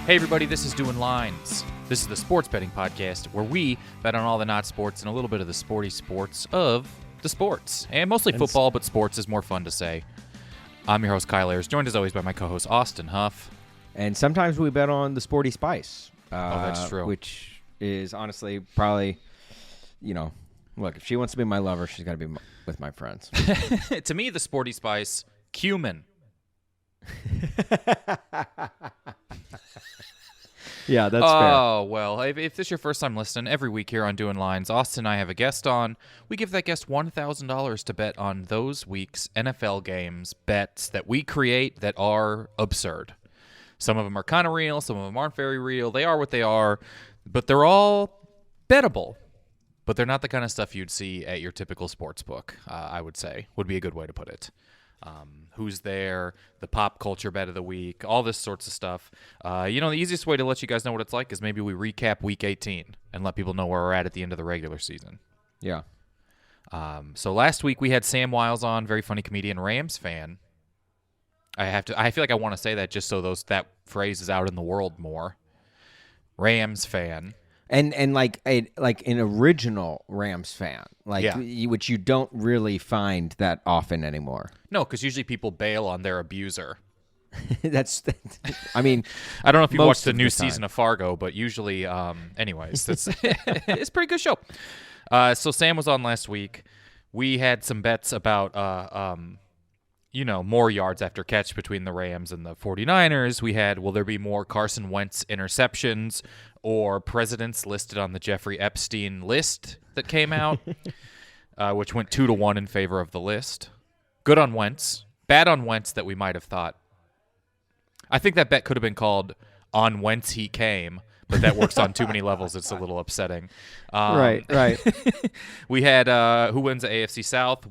Hey everybody, this is Doing Lines. This is the sports betting podcast where we bet on all the not sports and a little bit of the sporty sports of the sports. And mostly football, but sports is more fun to say. I'm your host, Kyle Ayers, joined as always by my co-host, Austin Huff. And sometimes we bet on the sporty spice. That's true. Which is honestly probably, look, if she wants to be my lover, she's got to be with my friends. To me, the sporty spice, cumin. Yeah, that's fair. Oh, well, if this is your first time listening, every week here on Doing Lines, Austin and I have a guest on. We give that guest $1,000 to bet on those week's NFL games, bets that we create that are absurd. Some of them are kind of real, some of them aren't very real. They are what they are, but they're all bettable. But they're not the kind of stuff you'd see at your typical sports book, I would say, would be a good way to put it. Who's there, the pop culture bet of the week, all this sorts of stuff. The easiest way to let you guys know what it's like is maybe we recap Week 18 and let people know where we're at the end of the regular season. Yeah. So last week we had Sam Wiles on, very funny comedian, Rams fan. I feel like I want to say that just so that phrase is out in the world more. Rams fan. And like an original Rams fan, which you don't really find that often anymore. No, because usually people bail on their abuser. I mean, I don't know if you watched the new season of Fargo, but usually, anyways, it's a pretty good show. So Sam was on last week. We had some bets about, more yards after catch between the Rams and the 49ers. We had, will there be more Carson Wentz interceptions or presidents listed on the Jeffrey Epstein list that came out, which went 2-1 in favor of the list. Good on Wentz. Bad on Wentz that we might have thought. I think that bet could have been called On Whence He Came, but that works on too many levels. It's a little upsetting. Right. We had who wins the AFC South,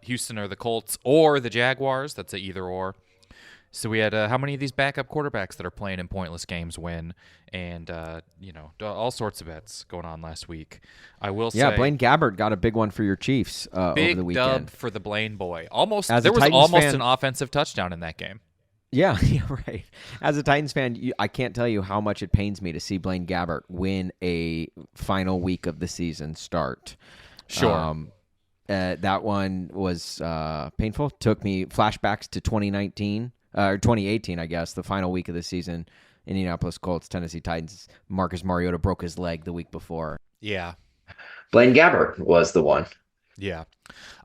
Houston or the Colts or the Jaguars. That's a either or. So we had how many of these backup quarterbacks that are playing in pointless games win, and all sorts of bets going on last week. I will say, Blaine Gabbert got a big one for your Chiefs over the weekend. Big dub for the Blaine boy. There was Titans almost fan, an offensive touchdown in that game. Yeah, right. As a Titans fan, I can't tell you how much it pains me to see Blaine Gabbert win a final week of the season start. Sure. That one was painful. Took me flashbacks to 2019. Or 2018, I guess, the final week of the season. Indianapolis Colts, Tennessee Titans. Marcus Mariota broke his leg the week before. Yeah. Blaine Gabbert was the one. Yeah.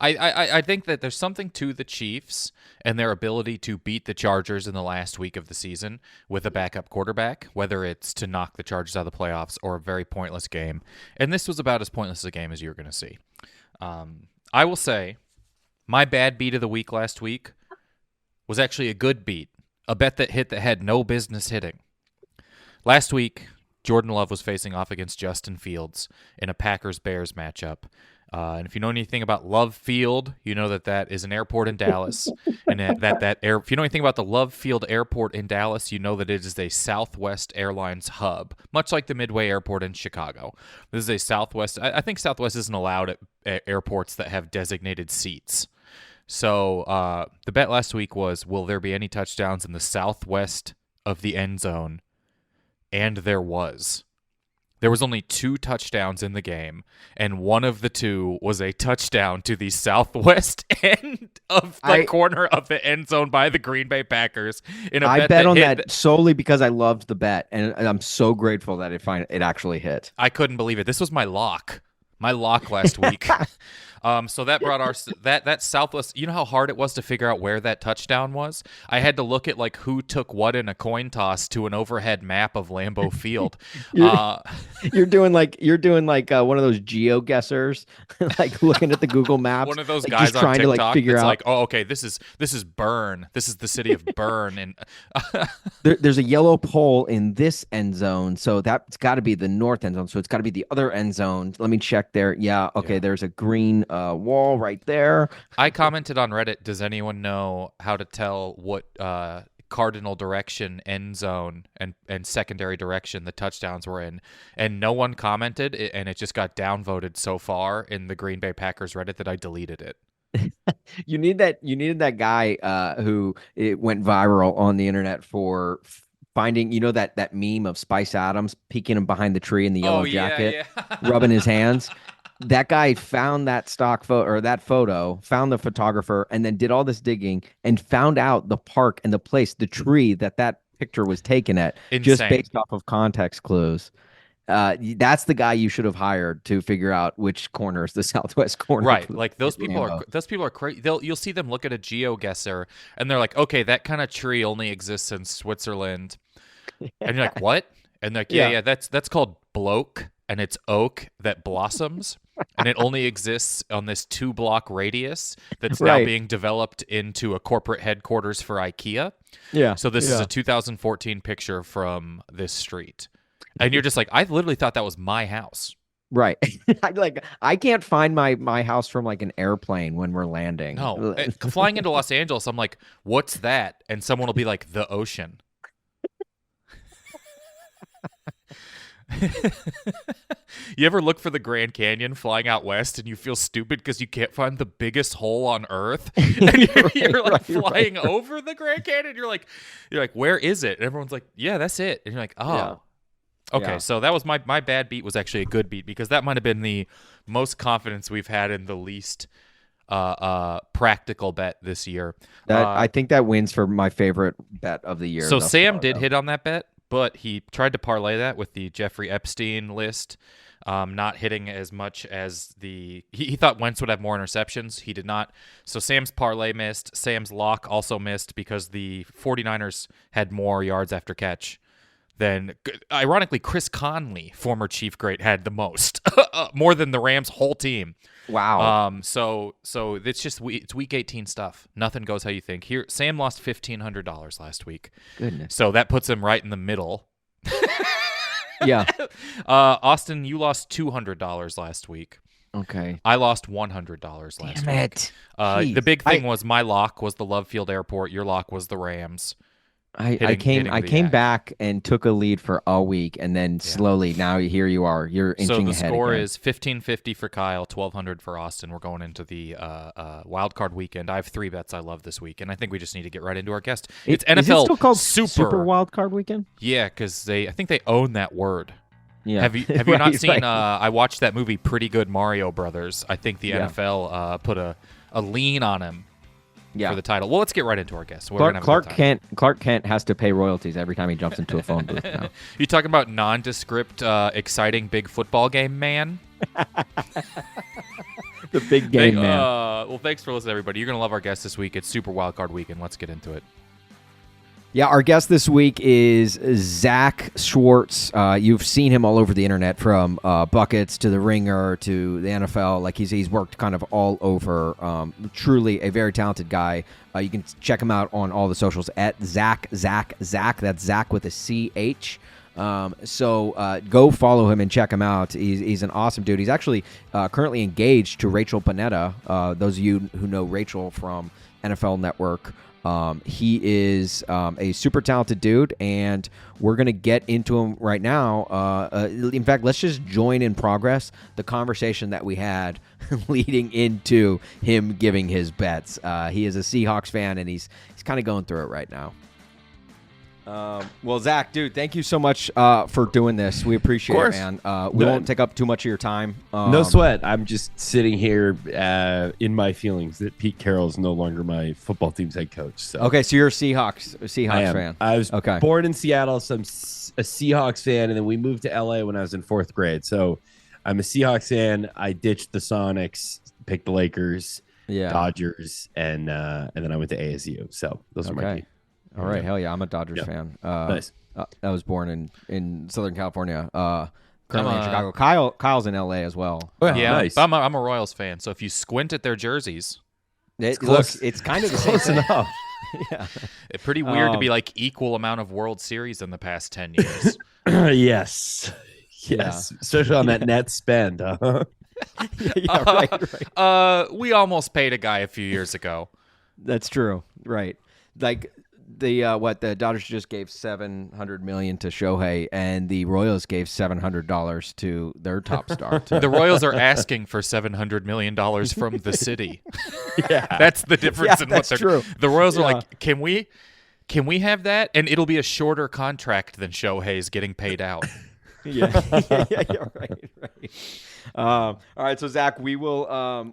I think that there's something to the Chiefs and their ability to beat the Chargers in the last week of the season with a backup quarterback, whether it's to knock the Chargers out of the playoffs or a very pointless game. And this was about as pointless a game as you're going to see. I will say my bad beat of the week last week was actually a good beat, a bet that hit that had no business hitting. Last week, Jordan Love was facing off against Justin Fields in a Packers-Bears matchup. And if you know anything about Love Field, you know that is an airport in Dallas. And if you know anything about the Love Field Airport in Dallas, you know that it is a Southwest Airlines hub, much like the Midway Airport in Chicago. This is a Southwest. I think Southwest isn't allowed at airports that have designated seats. So the bet last week was, will there be any touchdowns in the southwest of the end zone? And there was. There was only 2 touchdowns in the game, and one of the 2 was a touchdown to the southwest end of the corner of the end zone by the Green Bay Packers. I bet on that solely because I loved the bet, and I'm so grateful that it actually hit. I couldn't believe it. This was my lock last week. So that brought that Southwest. You know how hard it was to figure out where that touchdown was? I had to look at who took what in a coin toss to an overhead map of Lambeau Field. You're doing one of those GeoGuessers, looking at the Google Maps. One of those guys on TikTok to figure out. Oh, okay, this is Bern. This is the city of Bern, and there's a yellow pole in this end zone, so that's got to be the north end zone. So it's got to be the other end zone. Let me check there. Yeah, okay. Yeah. There's a green wall right there. I commented on Reddit, does anyone know how to tell what cardinal direction, end zone, and secondary direction the touchdowns were in? And no one commented, and it just got downvoted so far in the Green Bay Packers Reddit that I deleted it. You needed that guy who it went viral on the internet for finding, that meme of Spice Adams peeking him behind the tree in the yellow jacket, yeah. rubbing his hands. That guy found that stock photo or that photo, found the photographer, and then did all this digging and found out the park and the place, the tree that picture was taken at, just Insane. based off of context clues. That's the guy you should have hired to figure out which corner is the southwest corner. Right, like those people are crazy. You'll see them look at a GeoGuessr and they're like, okay, that kind of tree only exists in Switzerland, and you're like, what? And they're like, yeah, that's called bloke, and it's oak that blossoms, and it only exists on this 2-block radius that's now being developed into a corporate headquarters for IKEA. Yeah. So this is a 2014 picture from this street. And you're just like, I literally thought that was my house. Right. I can't find my house from like an airplane when we're landing. No. Flying into Los Angeles, I'm like, what's that? And someone will be like, the ocean. You ever look for the Grand Canyon flying out west and you feel stupid because you can't find the biggest hole on Earth? And you're like flying over the Grand Canyon. You're like, where is it? And everyone's like, yeah, that's it. And you're like, oh. Yeah. Okay, so that was my bad beat was actually a good beat because that might have been the most confidence we've had in the least practical bet this year. I think that wins for my favorite bet of the year. So Sam did hit on that bet, but he tried to parlay that with the Jeffrey Epstein list, not hitting as much as he thought Wentz would have more interceptions. He did not. So Sam's parlay missed. Sam's lock also missed because the 49ers had more yards after catch. Then, ironically, Chris Conley, former Chief great, had the most, more than the Rams' whole team. Wow. So it's just it's week 18 stuff. Nothing goes how you think. Here, Sam lost $1,500 last week. Goodness. So that puts him right in the middle. Yeah. Austin, you lost $200 last week. Okay. I lost $100 last week. Damn it. The big thing was my lock was the Love Field Airport. Your lock was the Rams. I came back and took a lead for a week, and then slowly now here you are. You're inching ahead. So the score again. is 1550 for Kyle, 1200 for Austin. We're going into the Wildcard weekend. I have 3 bets I love this week, and I think we just need to get right into our guest. It's NFL is it still called Super Wildcard Weekend? Yeah, because I think they own that word. Yeah. Have you not seen? I watched that movie, Pretty Good Mario Brothers. I think the NFL put a lien on him. For the title. Well, let's get right into our guest. Clark Kent has to pay royalties every time he jumps into a phone booth now. You talking about nondescript, exciting big football game man? The big game man. Well, thanks for listening, everybody. You're going to love our guest this week. It's Super Wildcard Weekend. Let's get into it. Yeah, our guest this week is Zach Schwartz. You've seen him all over the internet, from Buckets to The Ringer to the NFL. Like he's worked kind of all over. Truly a very talented guy. You can check him out on all the socials at Zach. That's Zach with a CH. So go follow him and check him out. He's an awesome dude. He's actually currently engaged to Rachel Panetta. Those of you who know Rachel from NFL Network. He is a super talented dude, and we're going to get into him right now. In fact, let's just join in progress the conversation that we had leading into him giving his bets. He is a Seahawks fan, and he's kind of going through it right now. Well, Zach, dude, thank you so much for doing this. We appreciate it, man. We won't take up too much of your time. No sweat. I'm just sitting here in my feelings that Pete Carroll's no longer my football team's head coach. So. Okay, so you're a Seahawks fan. I was born in Seattle, so I'm a Seahawks fan, and then we moved to LA when I was in 4th grade. So I'm a Seahawks fan. I ditched the Sonics, picked the Lakers, Dodgers, and then I went to ASU. So those are my teams. All right, hell yeah, I'm a Dodgers fan. Nice. I was born in Southern California. Currently in Chicago. Kyle's in LA as well. Oh, yeah, nice. I'm a Royals fan. So if you squint at their jerseys, it's kind of the same close enough. Yeah, it's pretty weird to be like equal amount of World Series in the past 10 years. Yes, especially on that net spend. Right. We almost paid a guy a few years ago. That's true. Right. Like the Dodgers just gave $700 million to Shohei, and the Royals gave $700 to their top star. The Royals are asking for $700 million from the city. Yeah, that's the difference in what they're. True. The Royals are like, can we Can we have that? And it'll be a shorter contract than Shohei's getting paid out. Yeah, right. All right, so Zach, we will.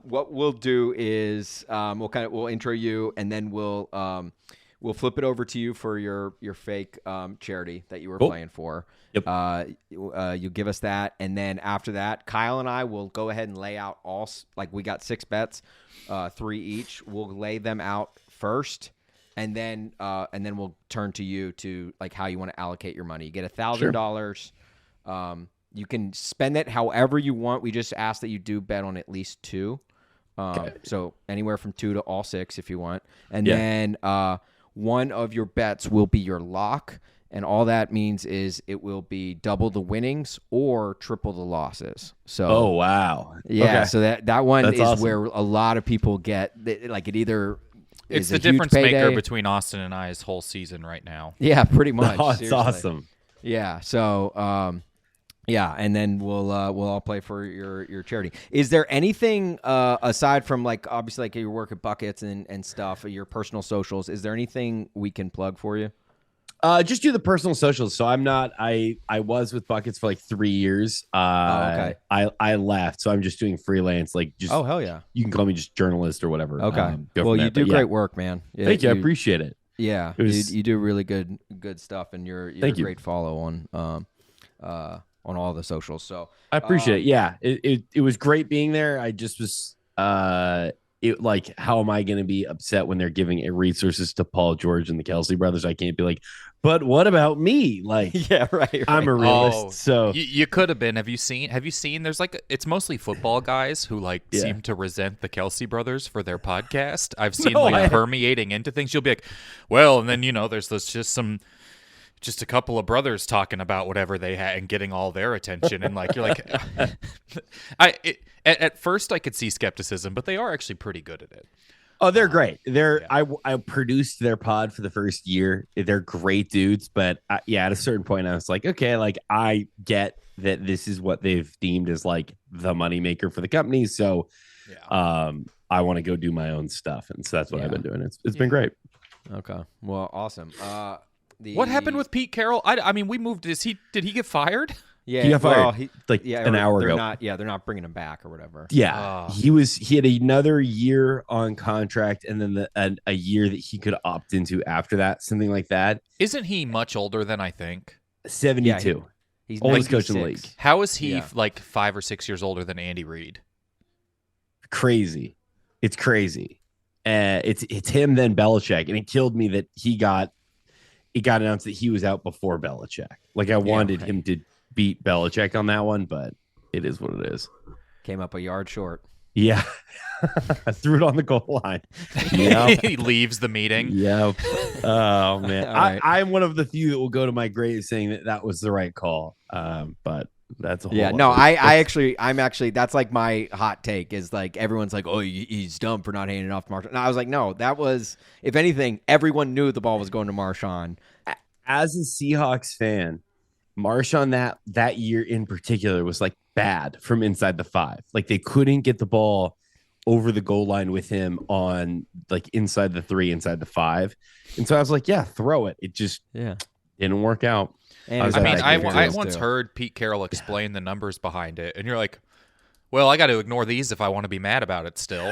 What we'll do is we'll intro you, and then we'll flip it over to you for your fake charity that you were playing for. Yep. You give us that, and then after that, Kyle and I will go ahead and lay out we got 6 bets, 3 each. We'll lay them out first. And then we'll turn to you to like how you want to allocate your money. You get $1,000. You can spend it however you want. We just ask that you do bet on at least 2. So anywhere from 2 to all 6 if you want. And then one of your bets will be your lock. And all that means is it will be double the winnings or triple the losses. So oh wow, yeah. Okay. So that one That's is awesome. where a lot of people get like it either. It's the difference maker between Austin and I's whole season right now. Yeah, pretty much. Oh, it's seriously. awesome. Yeah. So, and then we'll all play for your charity. Is there anything aside from like obviously like your work at Buckets and stuff, your personal socials? Is there anything we can plug for you? Just do the personal socials. So I'm not. I was with Buckets for like 3 years. Okay. I left, so I'm just doing freelance. Like just oh hell yeah. You can call me just journalist or whatever. Okay. Well, you do great work, man. Yeah, Thank you. I appreciate it. Yeah, you do really good stuff, and you're a great follow on all the socials. So I appreciate it. Yeah, it was great being there. I just was like, how am I going to be upset when they're giving resources to Paul George and the Kelsey brothers? I can't be like, but what about me? Like, yeah, right. I'm a realist. So you could have been. Have you seen? There's like it's mostly football guys who seem to resent the Kelsey brothers for their podcast. I've seen permeating into things. You'll be like, well, and then there's just a couple of brothers talking about whatever they had and getting all their attention, and like you're like, at first I could see skepticism, but they are actually pretty good at it. Oh, they're great. I produced their pod for the first year. They're great dudes, but at a certain point I was like, okay, like I get that this is what they've deemed as like the moneymaker for the company. So I want to go do my own stuff. And so that's what I've been doing. It's been great. Okay. Well, awesome. What happened with Pete Carroll? I mean, we moved. Did he get fired? Yeah, he got fired an hour ago. They're not bringing him back or whatever. Yeah, he had another year on contract, and then a year that he could opt into after that, something like that. Isn't he much older than I think? 72. Yeah, he's oldest coach in the league. How is he like 5 or 6 years older than Andy Reid? Crazy. It's crazy. It's him then Belichick, and it killed me that it got announced that he was out before Belichick. Like I wanted him to beat Belichick on that one, but it is what it is. Came up a yard short. Yeah. I threw it on the goal line. Yep. He leaves the meeting. Yep. Oh man. Right. I'm one of the few that will go to my grave saying that was the right call. But that's a whole I'm actually that's like my hot take is like everyone's like, oh, he's dumb for not handing it off to Marshawn. And I was like, no, that was, if anything, everyone knew the ball was going to Marshawn. As a Seahawks fan, Marshawn that year in particular was like bad from inside the 5. Like they couldn't get the ball over the goal line with him on like inside the 3, inside the 5. And so I was like, yeah, throw it. It just didn't work out. And I once heard Pete Carroll explain the numbers behind it, and you're like, well, I got to ignore these if I want to be mad about it still.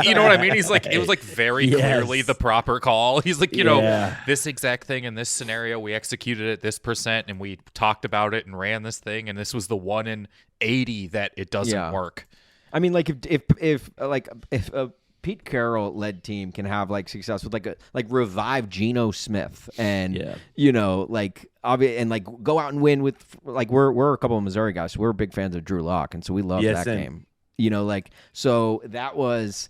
You know what I mean? He's like, it was like very clearly the proper call. He's like, this exact thing in this scenario, we executed it this %, and we talked about it and ran this thing, and this was the 1 in 80 that it doesn't work. I mean, like if a Pete Carroll led team can have like success with like revive Geno Smith and and like go out and win with like we're a couple of Missouri guys, so we're big fans of Drew Lock, and so we love that game. So that was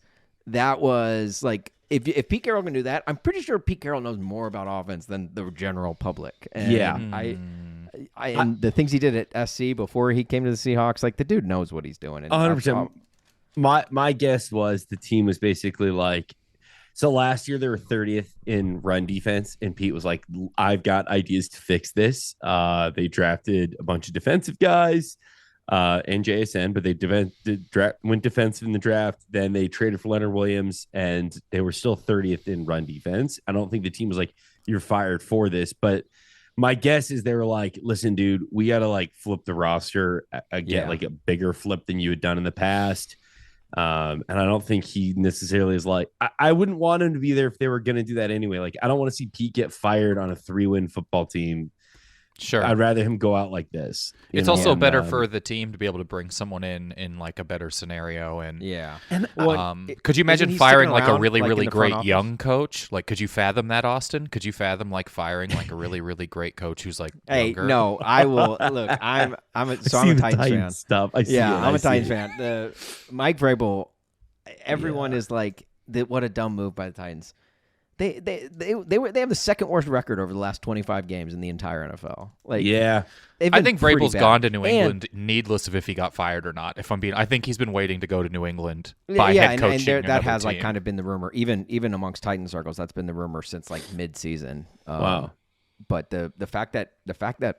like if Pete Carroll can do that, I'm pretty sure Pete Carroll knows more about offense than the general public. And and the things he did at SC before he came to the Seahawks, like the dude knows what he's doing. 100%. My guess was the team was basically like, so last year they were 30th in run defense, and Pete was like, I've got ideas to fix this. They drafted a bunch of defensive guys. and JSN, but they went defensive in the draft. Then they traded for Leonard Williams, and they were still 30th in run defense. I don't think the team was like, you're fired for this, but my guess is they were like, listen, dude, we got to like flip the roster, get like a bigger flip than you had done in the past. And I don't think he necessarily is like, I wouldn't want him to be there if they were going to do that anyway. Like, I don't want to see Pete get fired on a 3-win football team. Sure. I'd rather him go out like this. It's also better for the team to be able to bring someone in like a better scenario. And could you imagine firing like a really, really great young coach? Like, could you fathom that, Austin? Could you fathom like firing like a really, really great coach who's like younger? No, I will. Look, I'm a Titans fan. Stuff. I'm a Titans fan. Mike Vrabel, everyone is like, what a dumb move by the Titans. They have the second worst record over the last 25 games in the entire NFL. Like, I think Vrabel's gone to New England, needless of if he got fired or not. I think he's been waiting to go to New England by head coaching. And that has like kind of been the rumor, even amongst Titan circles. That's been the rumor since like mid-season. Wow. But the fact that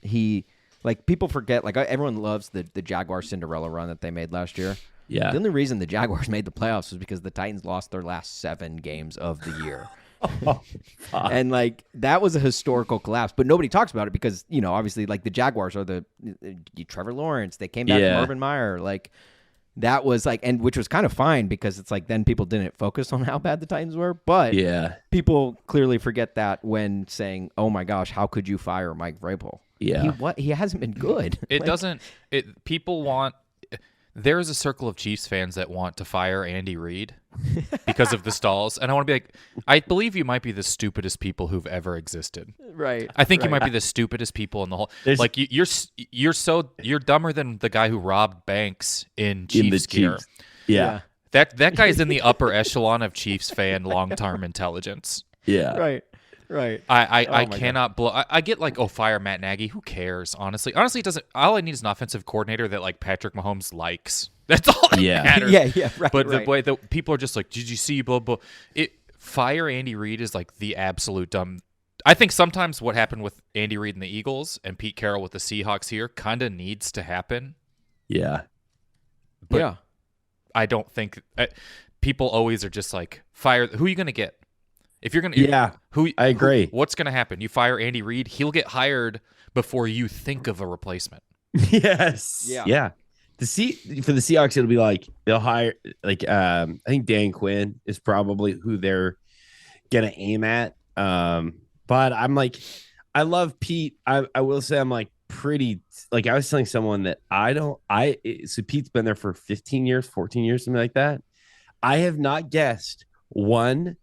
he, like, people forget, like, everyone loves the Jaguar Cinderella run that they made last year. Yeah. The only reason the Jaguars made the playoffs was because the Titans lost their last 7 games of the year. And like, that was a historical collapse, but nobody talks about it because, obviously, like, the Jaguars are the Trevor Lawrence. They came back from Urban Meyer. Like, that was like, and which was kind of fine because it's like, then people didn't focus on how bad the Titans were. But people clearly forget that when saying, oh my gosh, how could you fire Mike Vrabel? Yeah. He hasn't been good. People want. There is a circle of Chiefs fans that want to fire Andy Reid because of the stalls. And I want to be like, I believe you might be the stupidest people who've ever existed. Right. I think you might be the stupidest people in the whole. Like, you're dumber than the guy who robbed banks in Chiefs gear. Yeah. That guy is in the upper echelon of Chiefs fan long-term intelligence. Yeah. Right. I cannot blow. I get like, fire Matt Nagy. Who cares? Honestly, it doesn't. All I need is an offensive coordinator that like Patrick Mahomes likes. That's all that matters. Right. But the way that people are just like, did you see blah blah? Fire Andy Reid is like the absolute dumb. I think sometimes what happened with Andy Reid and the Eagles and Pete Carroll with the Seahawks here kind of needs to happen. Yeah. But I don't think people always are just like, fire. Who are you going to get? If you're gonna, I agree. What's gonna happen? You fire Andy Reid, he'll get hired before you think of a replacement. Yes. Yeah. For the Seahawks, it'll be like they'll hire I think Dan Quinn is probably who they're gonna aim at. But I'm like, I love Pete. I will say I'm like pretty like I was telling someone that so Pete's been there for 15 years, 14 years, something like that. I have not guessed one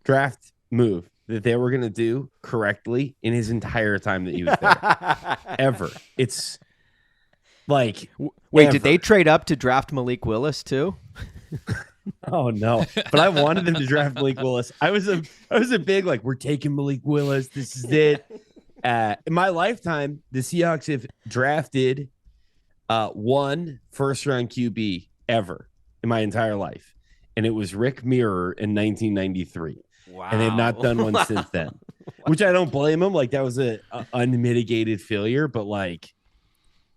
draft move that they were going to do correctly in his entire time that he was there. Ever. It's like, wait, did they trade up to draft Malik Willis too? Oh no. But I wanted them to draft Malik Willis. I was a big, like, we're taking Malik Willis. This is it. In my lifetime, the Seahawks have drafted one first-round QB ever in my entire life. And it was Rick Mirror in 1993. Wow. And they've not done one since then, which I don't blame them. Like, that was a unmitigated failure, but like,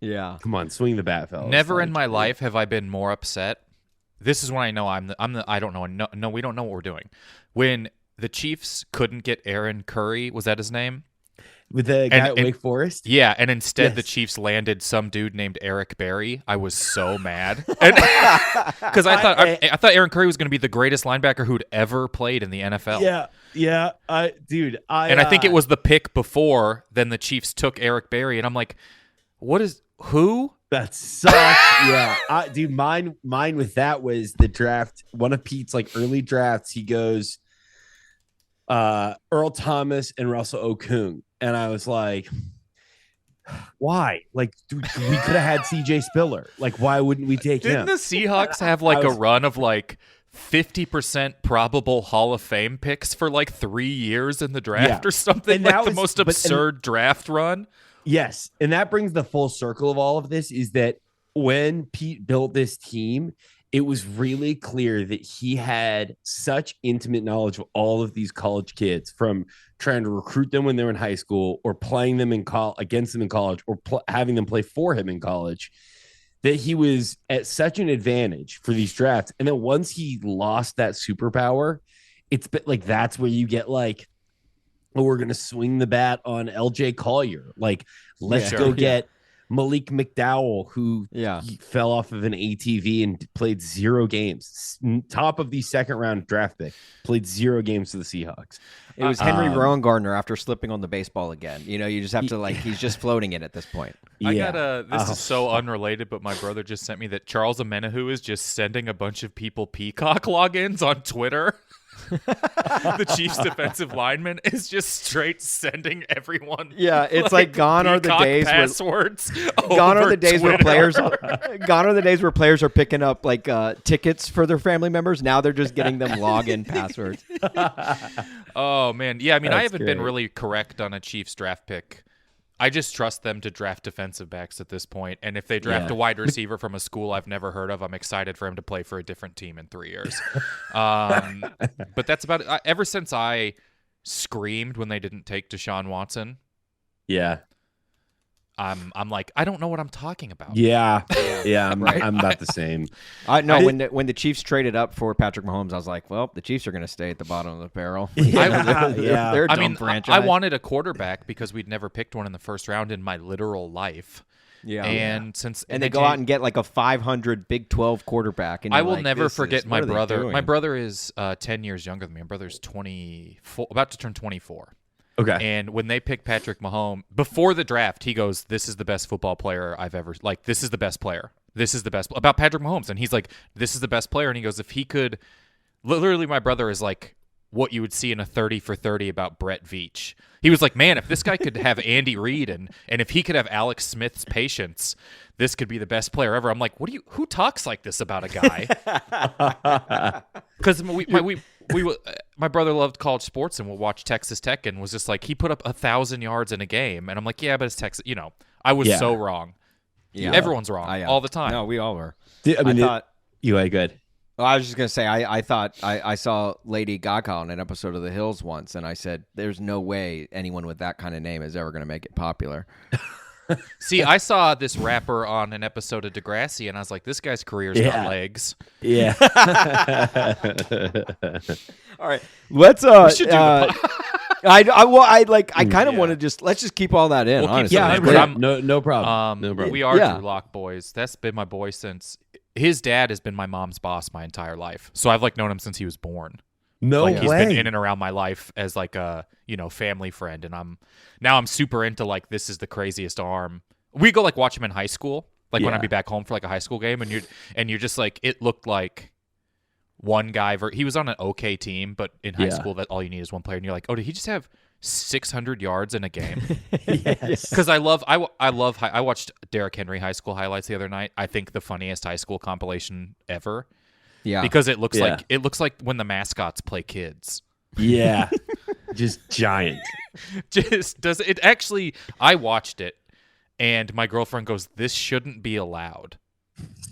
come on, swing the bat, fellas. Never in my life have I been more upset. This is when I know I don't know. No, we don't know what we're doing. When the Chiefs couldn't get Aaron Curry, was that his name? With the guy at Wake Forest? Yeah, and instead the Chiefs landed some dude named Eric Berry. I was so mad. Because I thought Aaron Curry was going to be the greatest linebacker who'd ever played in the NFL. Yeah. I think it was the pick before, then the Chiefs took Eric Berry, and I'm like, who? That sucks. Yeah. Dude, mine with that was the draft. One of Pete's like early drafts, he goes Earl Thomas and Russell Okung. And I was like, why? Like, we could have had CJ Spiller. Like, why wouldn't we take him? Didn't the Seahawks have like a run of like 50% probable Hall of Fame picks for like 3 years in the draft or something? And like the most absurd draft run? Yes. And that brings the full circle of all of this is that when Pete built this team, it was really clear that he had such intimate knowledge of all of these college kids, from trying to recruit them when they were in high school or playing them against them in college or having them play for him in college, that he was at such an advantage for these drafts. And then once he lost that superpower, it's been like that's where you get like, oh, we're gonna swing the bat on LJ Collier. Like, let's go get Malik McDowell, who he fell off of an ATV and played 0 games. Top of the second round draft pick, played 0 games for the Seahawks. It was Henry Rowan-Gardner after slipping on the baseball again. You know, you just have to he's just floating it at this point. This is so unrelated, but my brother just sent me that Charles Omenihu is just sending a bunch of people Peacock logins on Twitter. The Chiefs defensive lineman is just straight sending everyone. Yeah, it's like gone are the days passwords. Gone are the days where players. Gone are the days where players are picking up like tickets for their family members. Now they're just getting them login passwords. Oh man, yeah. I mean, I haven't great. been really correct on a Chiefs draft pick. I just trust them to draft defensive backs at this point. And if they draft a wide receiver from a school I've never heard of, I'm excited for him to play for a different team in 3 years. But that's about it. Ever since I screamed when they didn't take Deshaun Watson, I'm like, I don't know what I'm talking about. Yeah. I'm about the same. When the Chiefs traded up for Patrick Mahomes, I was like, well, the Chiefs are going to stay at the bottom of the barrel. They're a dumb franchise. I wanted a quarterback because we'd never picked one in the first round in my literal life. Yeah, and they go out and get like a 500 Big 12 quarterback. And I will never forget my brother. My brother is 10 years younger than me. My brother's 24, about to turn 24. Okay. And when they picked Patrick Mahomes, before the draft, he goes, this is the best football player I've ever, like, this is the best player. This is the best, about Patrick Mahomes. And he's like, this is the best player. And he goes, if he could, literally my brother is like what you would see in a 30 for 30 about Brett Veach. He was like, man, if this guy could have Andy Reid and if he could have Alex Smith's patience, this could be the best player ever. I'm like, who talks like this about a guy? Because my brother loved college sports and would watch Texas Tech and was just like, he put up 1,000 yards in a game. And I'm like, yeah, but it's Texas. You know, I was so wrong. Yeah. Everyone's wrong all the time. No, we all were. I thought you had good. Well, I was just going to say, I thought I saw Lady Gaga on an episode of The Hills once, and I said, there's no way anyone with that kind of name is ever going to make it popular. See, I saw this rapper on an episode of Degrassi, and I was like, this guy's career's got legs. Yeah. All right. Let's we should do the I kind of want to let's just keep all that in, honestly. No problem. We are Drew Lock boys. That's been my boy since his dad has been my mom's boss my entire life. So I've known him since he was born. No way. He's been in and around my life as like a, family friend. And I'm super into this is the craziest arm. We go watch him in high school. When I'd be back home for a high school game and you're just it looked like one guy, he was on an okay team, but in high school that all you need is one player. And you're like, oh, did he just have 600 yards in a game? Yes. Because I watched Derrick Henry high school highlights the other night. I think the funniest high school compilation ever. Yeah. Because it looks like when the mascots play kids. Yeah. Just giant. I watched it and my girlfriend goes, this shouldn't be allowed.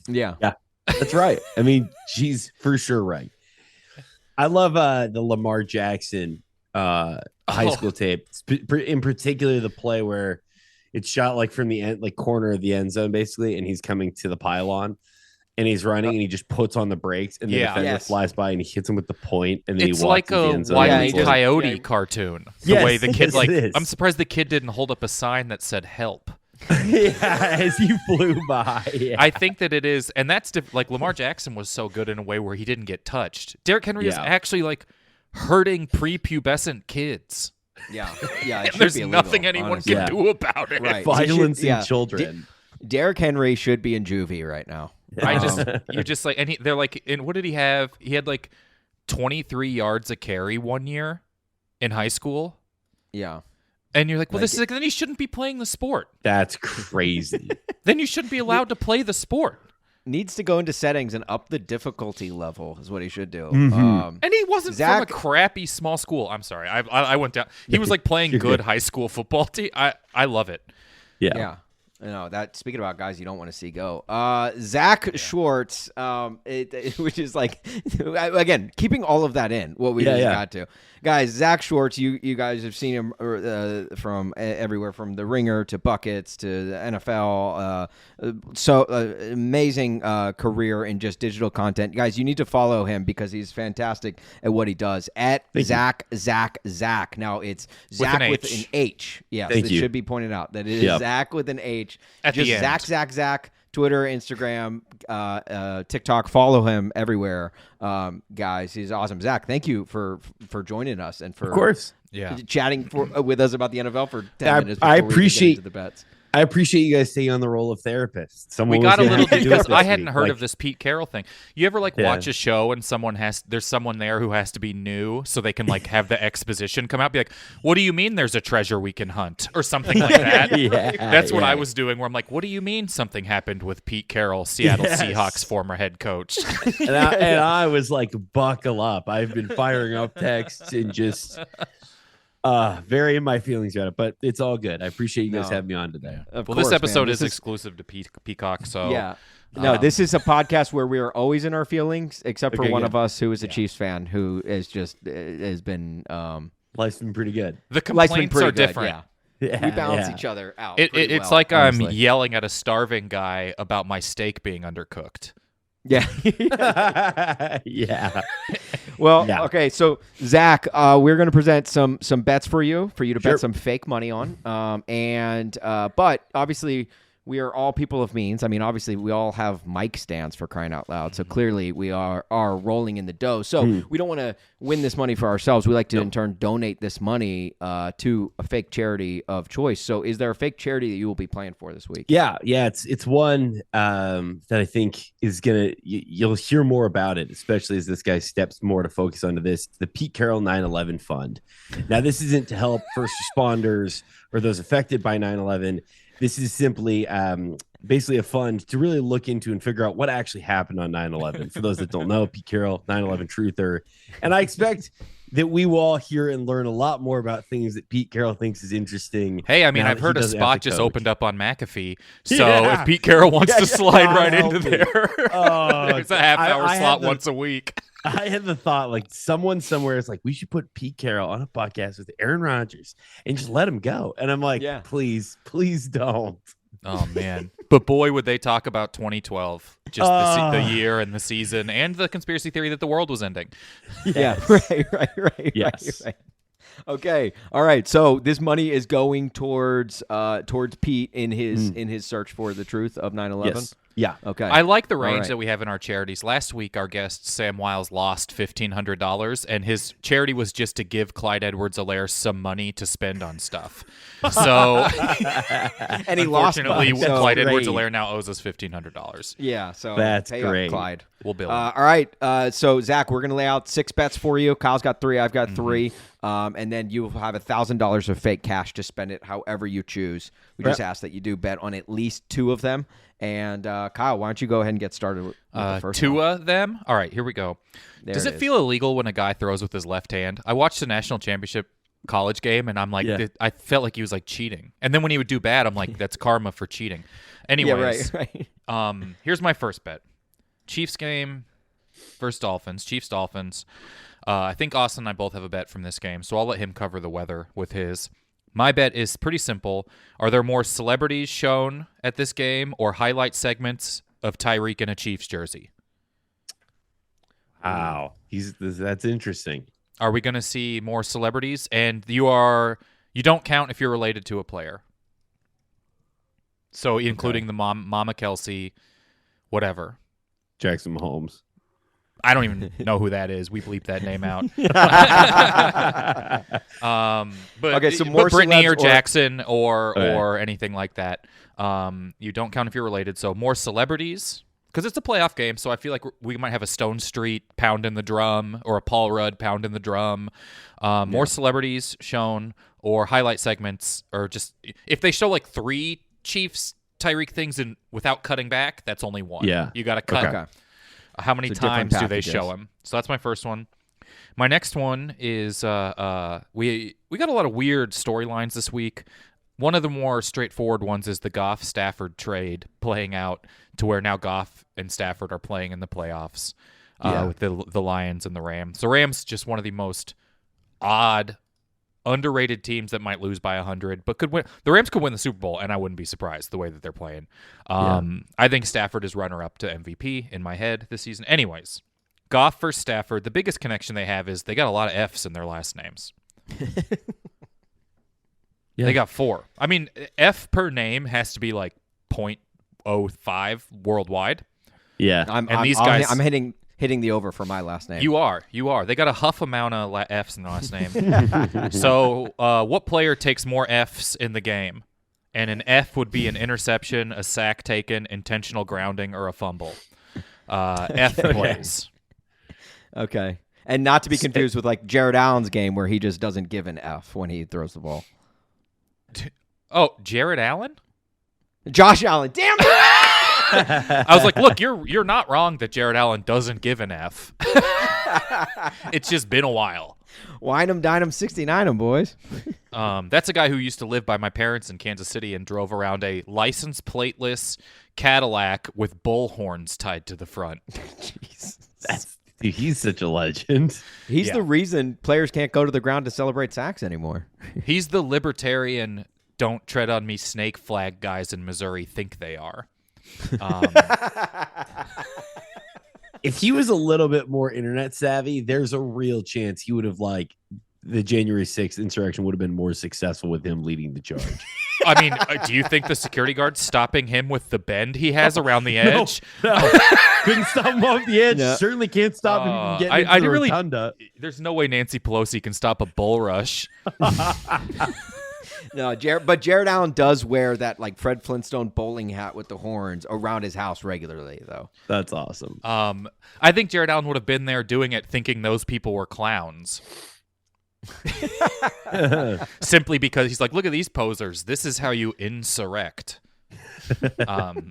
Yeah. Yeah. That's right. I mean, she's for sure right. I love the Lamar Jackson high school tape, in particular the play where it's shot from the end, corner of the end zone basically, and he's coming to the pylon and he's running and he just puts on the brakes and the defender flies by and he hits him with the point and then it's he walks like a Wile E. Coyote cartoon. The way the kid I'm surprised the kid didn't hold up a sign that said help. As he flew by. Yeah. I think that it is, and that's Lamar Jackson was so good in a way where he didn't get touched. Derrick Henry is actually hurting prepubescent kids. Yeah. And there's nothing anyone can do about it. Right. Violence in children. Derrick Henry should be in juvie right now. You're just and they're and what did he have? He had 23 yards a carry one year in high school. Yeah. And you're like, well, this is then he shouldn't be playing the sport. That's crazy. Then you shouldn't be allowed to play the sport. Needs to go into settings and up the difficulty level is what he should do. Mm-hmm. And he wasn't from a crappy small school. I'm sorry. I went down. He was playing good high school football team. I love it. Yeah. That speaking about guys you don't want to see go. Zach Schwartz, which is like, again, keeping all of that in, what we just got to. Guys, Zach Schwartz, you guys have seen him from everywhere, from The Ringer to Buckets to the NFL. Amazing career in just digital content. Guys, you need to follow him because he's fantastic at what he does. At Zach. Now, it's Zach with an H. Yes, it should be pointed out that it is Zach with an H. At just the end. Zach. Twitter, Instagram, TikTok. Follow him everywhere, guys. He's awesome. Zach, thank you for joining us and for of course, chatting with us about the NFL for 10 minutes. I before we get into the bets. I appreciate you guys taking on the role of therapist. We got a little because I hadn't heard of this Pete Carroll thing. You ever watch a show and there's someone there who has to be new so they can have the exposition come out, be like, what do you mean there's a treasure we can hunt or something like that? That's what I was doing, where I'm like, what do you mean something happened with Pete Carroll, Seattle Seahawks former head coach? and I was like, buckle up. I've been firing up texts and just very in my feelings about it, but it's all good. I appreciate you guys having me on today. This episode is exclusive to Peacock, so this is a podcast where we are always in our feelings, except for one of us who is a Chiefs fan who is just has been life's been pretty good. The complaints are different. We balance each other out. It's like honestly. I'm yelling at a starving guy about my steak being undercooked. Yeah. Yeah. Well, okay. So Zach, we're going to present some bets for you to bet some fake money on. But obviously we are all people of means. I mean, obviously we all have mic stands, for crying out loud. So clearly we are rolling in the dough. So we don't want to win this money for ourselves. We like to in turn donate this money to a fake charity of choice. So is there a fake charity that you will be playing for this week? Yeah. It's one that I think is you'll hear more about it, especially as this guy steps more to focus onto this. The Pete Carroll 9/11 Fund. Now, this isn't to help first responders or those affected by 9/11. This is simply basically a fund to really look into and figure out what actually happened on 9/11. For those that don't know, Pete Carroll, 9/11 truther. And I expect that we will all hear and learn a lot more about things that Pete Carroll thinks is interesting. Hey, I mean, I've heard a spot just opened up on McAfee. So if Pete Carroll wants to slide right into there, there's a half-hour slot once a week. I had the thought, someone somewhere is like, we should put Pete Carroll on a podcast with Aaron Rodgers and just let him go. And I'm like, please don't. Oh, man. But boy, would they talk about 2012, just the year and the season and the conspiracy theory that the world was ending. Yeah, right. Yes. Right. Okay. All right. So this money is going towards Pete in his search for the truth of 9/11. Yes. Yeah. Okay. I like the range that we have in our charities. Last week, our guest Sam Wiles lost $1,500, and his charity was just to give Clyde Edwards-Helaire some money to spend on stuff. So, and he lost. Unfortunately, Clyde Edwards-Helaire now owes us $1,500. Yeah. So that's pay great, up, Clyde. We'll bill. All right. So Zach, we're gonna lay out 6 bets for you. Kyle's got 3. I've got 3. And then you will have $1,000 of fake cash to spend it however you choose. We just ask that you do bet on at least 2 of them. And Kyle, why don't you go ahead and get started with the first 2 one? of them? All right, here we go. Does it feel illegal when a guy throws with his left hand? I watched the national championship college game, and I'm like, I felt like he was cheating. And then when he would do bad, I'm like, that's karma for cheating. Anyways, here's my first bet. Chiefs game versus Dolphins. Chiefs Dolphins. I think Austin and I both have a bet from this game, so I'll let him cover the weather with his. My bet is pretty simple. Are there more celebrities shown at this game or highlight segments of Tyreek in a Chiefs jersey? Wow. That's interesting. Are we going to see more celebrities? And you don't count if you're related to a player. So including the Mama Kelsey, whatever. Jackson Mahomes. I don't even know who that is. We bleep that name out. But so more Brittany or celebs Jackson or anything like that. You don't count if you're related. So more celebrities, because it's a playoff game. So I feel like we might have a Stone Street pounding the drum or a Paul Rudd pounding the drum. More celebrities shown or highlight segments, or just if they show 3 Chiefs Tyreek things without cutting back, that's only 1. Yeah, you got to cut. Okay. How many times do they show him? So that's my first one. My next one is we got a lot of weird storylines this week. One of the more straightforward ones is the Goff-Stafford trade playing out to where now Goff and Stafford are playing in the playoffs with the Lions and the Rams. The Rams, just one of the most odd, underrated teams that might lose by 100, but could win. The Rams could win the Super Bowl, and I wouldn't be surprised the way that they're playing. I think Stafford is runner-up to MVP in my head this season. Anyways, Goff versus Stafford, the biggest connection they have is they got a lot of F's in their last names. They got 4. I mean, F per name has to be like 0.05 worldwide. Yeah. I'm hitting the over for my last name. You are. They got a huff amount of F's in the last name. So what player takes more F's in the game? And an F would be an interception, a sack taken, intentional grounding, or a fumble. F plays. Okay. And not to be confused with like Jared Allen's game where he just doesn't give an F when he throws the ball. Oh, Jared Allen? Josh Allen. Damn it! I was like, look, you're not wrong that Jared Allen doesn't give an F. It's just been a while. Wine 'em, dine 'em, 69 'em, boys. That's a guy who used to live by my parents in Kansas City and drove around a license plateless Cadillac with bull horns tied to the front. Jeez. Dude, he's such a legend. He's the reason players can't go to the ground to celebrate sacks anymore. He's the libertarian, don't tread on me snake flag guys in Missouri think they are. If he was a little bit more internet savvy, there's a real chance he would have the January 6th insurrection would have been more successful with him leading the charge. I mean, do you think the security guard's stopping him with the bend he has around the edge? No. Couldn't stop him off the edge. No. Certainly can't stop him from getting into the rotunda. There's no way Nancy Pelosi can stop a bull rush. No, but Jared Allen does wear that like Fred Flintstone bowling hat with the horns around his house regularly, though. That's awesome. I think Jared Allen would have been there doing it thinking those people were clowns. Simply because he's like, look at these posers. This is how you insurrect.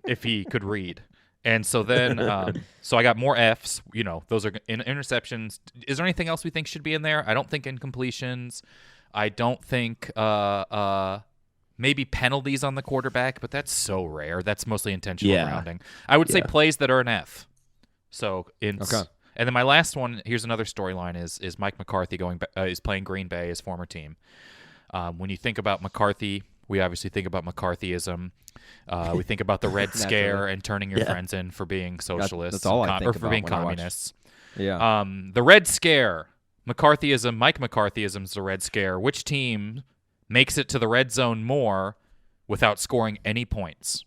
If he could read. And so then, so I got more Fs. You know, those are interceptions. Is there anything else we think should be in there? I don't think incompletions. I don't think maybe penalties on the quarterback, but that's so rare. That's mostly intentional grounding. I would say plays that are an F. So okay. And then my last one, here's another storyline: is Mike McCarthy is playing Green Bay, his former team. When you think about McCarthy, we obviously think about McCarthyism. We think about the Red Scare and turning your friends in for being socialists, that's all I think or for about being when I watch. communists. Yeah. The Red Scare, McCarthyism, Mike McCarthyism's the Red Scare. Which team makes it to the red zone more without scoring any points?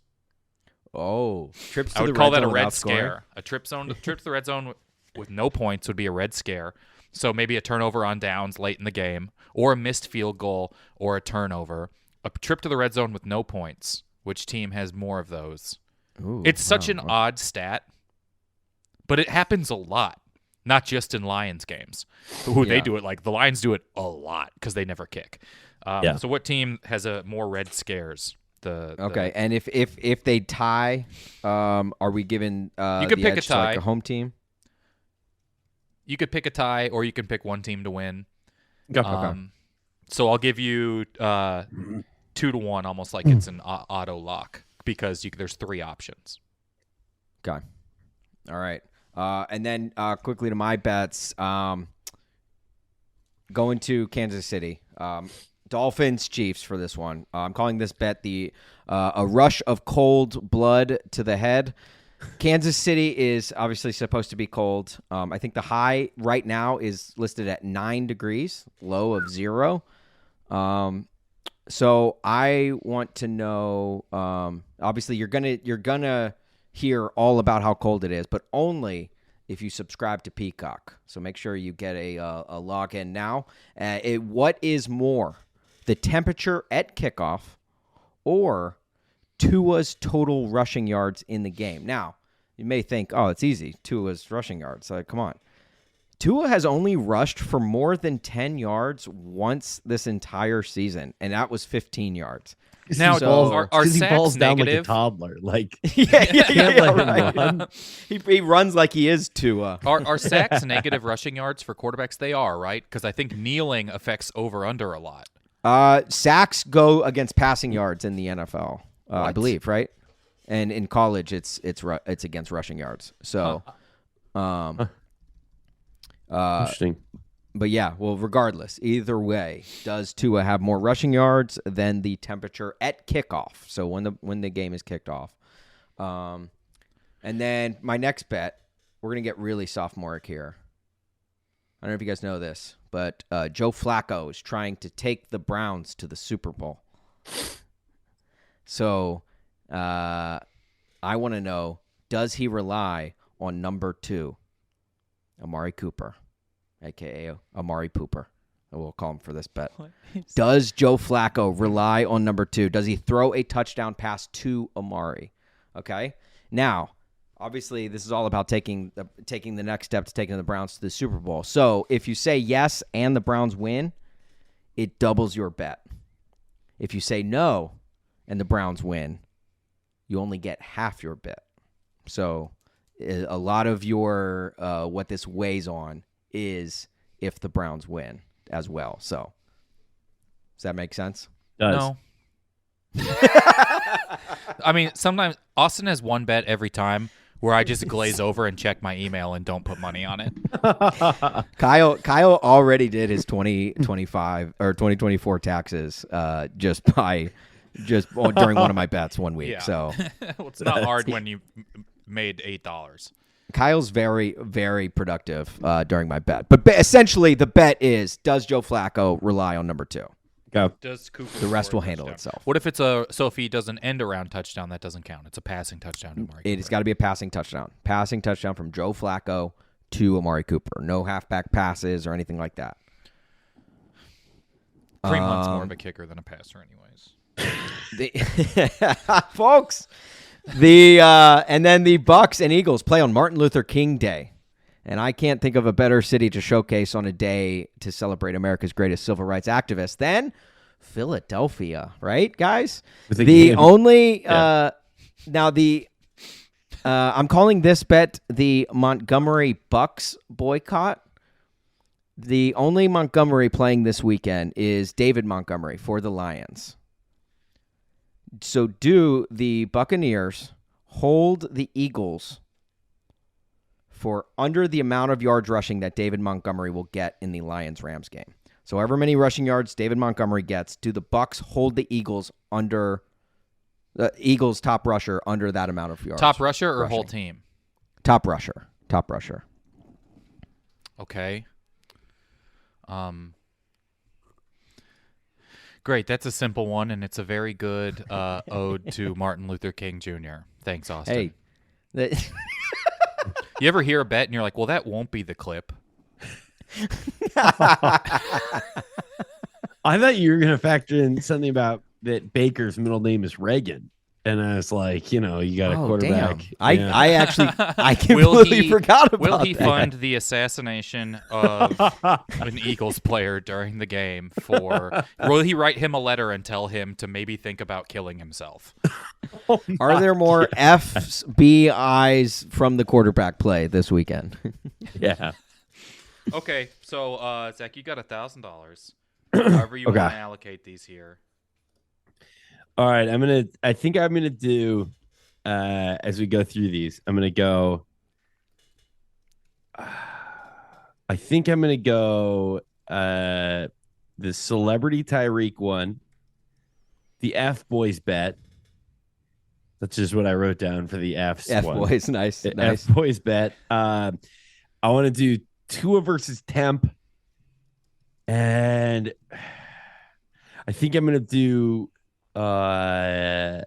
Oh, trips to I would the call red that a zone red without scoring? scare. A trip to the red zone with no points would be a red scare. So maybe a turnover on downs late in the game, or a missed field goal, or a turnover. A trip to the red zone with no points. Which team has more of those? Ooh, it's such an odd stat, but it happens a lot. Not just in Lions games. They do it like the Lions do it a lot because they never kick. So what team has a more red scares? And if they tie, are we given you could pick a tie, like a home team? You could pick a tie, or you can pick one team to win. Okay. So I'll give you 2-1, almost like it's an auto lock because there's 3 options. Okay. All right. And then quickly to my bets, going to Kansas City. Dolphins, Chiefs for this one. I'm calling this bet a rush of cold blood to the head. Kansas City is obviously supposed to be cold. I think the high right now is listed at 9 degrees, low of 0. So I want to know. Obviously, you're gonna hear all about how cold it is, but only if you subscribe to Peacock. So make sure you get a login now. What is more, the temperature at kickoff or Tua's total rushing yards in the game? Now, you may think, oh, it's easy. Tua's rushing yards. Come on. Tua has only rushed for more than 10 yards once this entire season, and that was 15 yards. Now, are he sacks falls down negative? like a toddler. Like, right. He runs like he is Tua. Are sacks negative rushing yards for quarterbacks? They are, right? Because I think kneeling affects over-under a lot. Sacks go against passing yards in the NFL, I believe, right? And in college, it's against rushing yards. So, Interesting. But yeah, well, regardless, either way, does Tua have more rushing yards than the temperature at kickoff? So when the game is kicked off, and then my next bet, we're gonna get really sophomoric here. I don't know if you guys know this, but Joe Flacco is trying to take the Browns to the Super Bowl. So I want to know, does he rely on number 2, Amari Cooper, a.k.a. Amari Pooper? We'll call him for this bet. Does Joe Flacco rely on number 2? Does he throw a touchdown pass to Amari? Okay. Now, obviously, this is all about taking the next step to taking the Browns to the Super Bowl. So if you say yes and the Browns win, it doubles your bet. If you say no and the Browns win, you only get half your bet. So a lot of your what this weighs on is if the Browns win as well. So does that make sense? No. I mean, sometimes Austin has one bet every time where I just glaze over and check my email and don't put money on it. Kyle already did his 2025 or 2024 taxes just during one of my bets one week. Yeah. So Well, it's not hard when you made $8. Kyle's very, very productive during my bet. But essentially, the bet is, does Joe Flacco rely on number 2? Go. Does Cooper The rest score a will handle touchdown? itself. What if it's so if he does an end around touchdown, that doesn't count. It's a passing touchdown to Amari It's Cooper. got to be a passing touchdown. Passing touchdown from Joe Flacco to Amari Cooper. No halfback passes or anything like that. Kareem Hunt's more of a kicker than a passer anyways. Folks, and then the Bucks and Eagles play on Martin Luther King Day. And I can't think of a better city to showcase on a day to celebrate America's greatest civil rights activist than Philadelphia, right, guys? I'm calling this bet the Montgomery Bucks boycott. The only Montgomery playing this weekend is David Montgomery for the Lions. So do the Buccaneers hold the Eagles for under the amount of yards rushing that David Montgomery will get in the Lions-Rams game? So however many rushing yards David Montgomery gets, do the Bucks hold the Eagles under the Eagles' top rusher under that amount of yards? Top rusher or rushing? whole team? Top rusher. Top rusher. Okay. Great. That's a simple one, and it's a very good ode to Martin Luther King Jr. Thanks, Austin. Hey. You ever hear a bet and you're like, well, that won't be the clip. I thought you were going to factor in something about that Baker's middle name is Reagan. And I was like, you got a quarterback. Damn. Yeah. I completely forgot about Will he that. fund the assassination of an Eagles player during the game? Will he write him a letter and tell him to maybe think about killing himself? Are there more F's, B, I's from the quarterback play this weekend? Yeah. Okay, so Zach, you got $1,000. However you want to allocate these here. All right, I think I'm gonna do as we go through these. I'm gonna go. I think I'm gonna go the celebrity Tyreek one, the F boys bet. That's just what I wrote down for the F's. F one. boys, nice. F boys bet. I want to do Tua versus Temp, and I think I'm gonna do the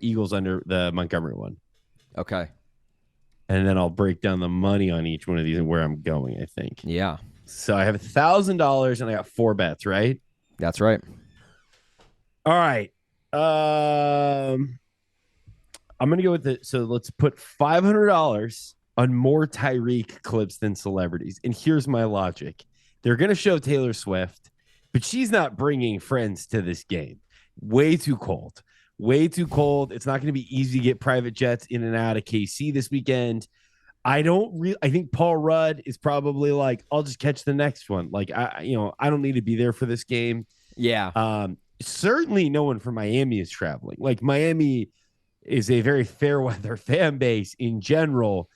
Eagles under the Montgomery one. Okay. And then I'll break down the money on each one of these and where I'm going, I think. Yeah. So I have $1,000 and I got 4 bets, right? That's right. All right. I'm gonna go with it. So let's put $500 on more Tyreek clips than celebrities. And here's my logic. They're gonna show Taylor Swift, but she's not bringing friends to this game. Way too cold. Way too cold. It's not going to be easy to get private jets in and out of KC this weekend. I think Paul Rudd is probably like, I'll just catch the next one. Like I don't need to be there for this game. Yeah. Certainly no one from Miami is traveling. Like Miami is a very fair weather fan base in general.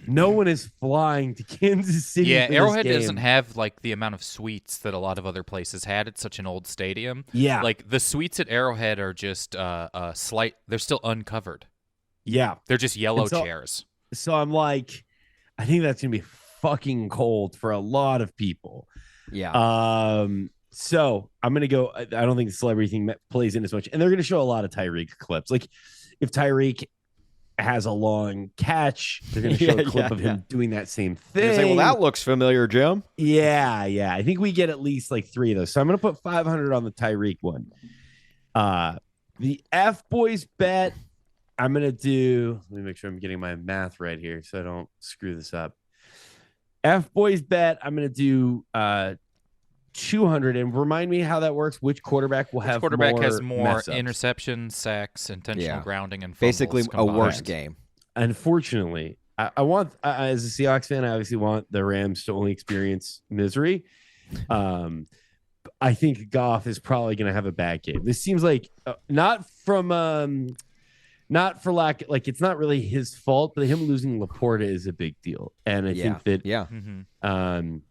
No one is flying to Kansas City. Yeah, for Arrowhead this game. doesn't have like the amount of suites that a lot of other places had. It's such an old stadium. Yeah. Like the suites at Arrowhead are just slight. They're still uncovered. Yeah. They're just yellow chairs. So I'm like, I think that's gonna be fucking cold for a lot of people. Yeah. So I'm gonna go. I don't think the celebrity thing plays in as much, and they're gonna show a lot of Tyreek clips. Like if Tyreek has a long catch, they're gonna show a clip of him doing that same thing. Say, well, that looks familiar, Jim. Yeah. I think we get at least like 3 of those. So I'm gonna put 500 on the Tyreek one. The F Boys bet. I'm gonna do. Let me make sure I'm getting my math right here, so I don't screw this up. F Boys bet. I'm gonna do 200, and remind me how that works. Which quarterback will have has more mess-ups? interceptions, sacks, intentional grounding, and fumbles basically combined. a worse game. Unfortunately, I want as a Seahawks fan, I obviously want the Rams to only experience misery. I think Goff is probably going to have a bad game. This seems like not for lack, like it's not really his fault, but him losing Laporta is a big deal, and I think that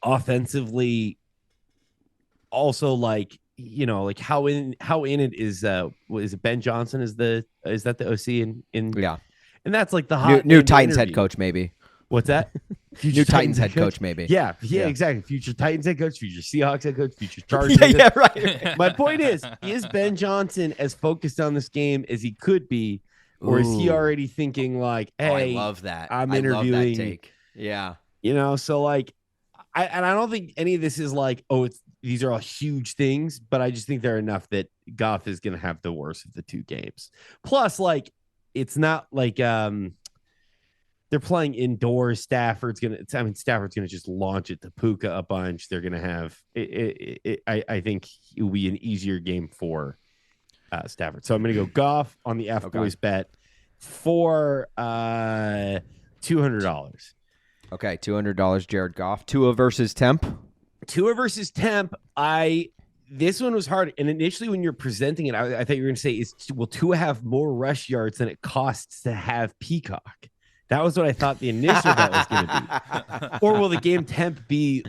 offensively, also like how in it is it Ben Johnson is that the OC in and that's like the hot new Titans head coach maybe. What's that? New Titans head coach maybe. Yeah, exactly. Future Titans head coach, future Seahawks head coach, future Chargers. Right. My point is Ben Johnson as focused on this game as he could be, or is he already thinking like, hey, I love that. I'm I interviewing. love that take. Yeah. So like I don't think any of this is like, these are all huge things, but I just think they're enough that Goff is going to have the worst of the 2 games. Plus, like, it's not like they're playing indoors. Stafford's going to just launch it to Puka a bunch. They're going to have I think it will be an easier game for Stafford. So I'm going to go Goff on the F Boys bet for $200. Okay, $200, Jared Goff. Tua versus Temp. Tua versus Temp. This one was hard. And initially when you're presenting it, I thought you were going to say, will Tua have more rush yards than it costs to have Peacock? That was what I thought the initial bet was going to be. Or will the game Temp be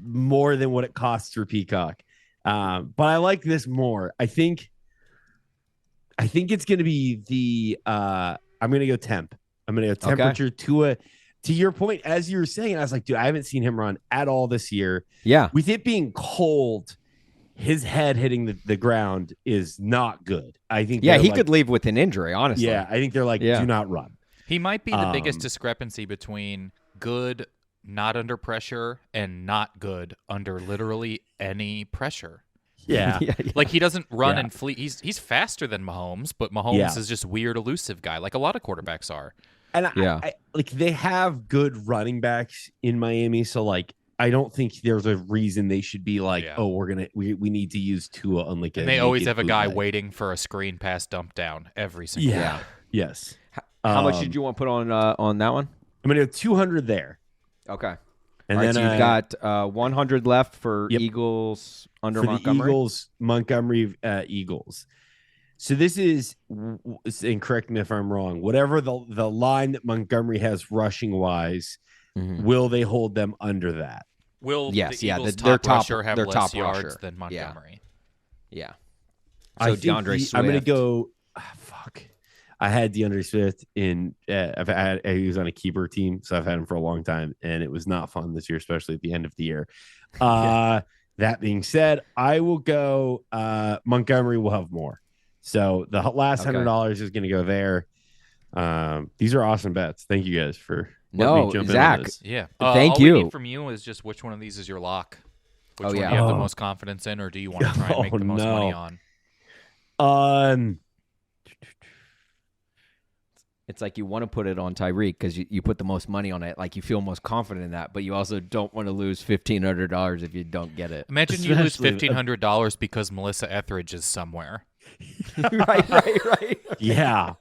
more than what it costs for Peacock? But I like this more. I think it's going to be I'm going to go Temp. I'm going to go temperature. Tua. To your point, as you were saying, I was like, dude, I haven't seen him run at all this year. Yeah. With it being cold, his head hitting the ground is not good. I think he could leave with an injury, honestly. Yeah, I think they're like, do not run. He might be the biggest discrepancy between good, not under pressure, and not good under literally any pressure. Yeah. Like he doesn't run and flee. He's faster than Mahomes, but Mahomes is just weird, elusive guy, like a lot of quarterbacks are. And I like they have good running backs in Miami, so like I don't think there's a reason they should be like, we need to use Tua on like. And they always have a guy waiting for a screen pass dump down every single game. Yes. How much did you want to put on that one? I'm gonna go 200 there. Okay. And then so you've got 100 left for Eagles under for Montgomery. The Eagles, Montgomery Eagles. So this is, and correct me if I'm wrong, whatever the line that Montgomery has rushing wise, will they hold them under that? Will the Eagles top rusher have less yards than Montgomery? Yeah. So DeAndre Swift. I'm going to go, I had DeAndre Swift he was on a keeper team, so I've had him for a long time, and it was not fun this year, especially at the end of the year. That being said, I will go, Montgomery will have more. So the last $100 is going to go there. These are awesome bets. Thank you guys for letting me jump in on this. Yeah. Thank all you. we need from you is just which one of these is your lock. Which one do you have the most confidence in, or do you want to try and make the most money on? It's like you want to put it on Tyreek because you put the most money on it. Like you feel most confident in that, but you also don't want to lose $1,500 if you don't get it. Imagine you lose $1,500 because Melissa Etheridge is somewhere. right. Yeah.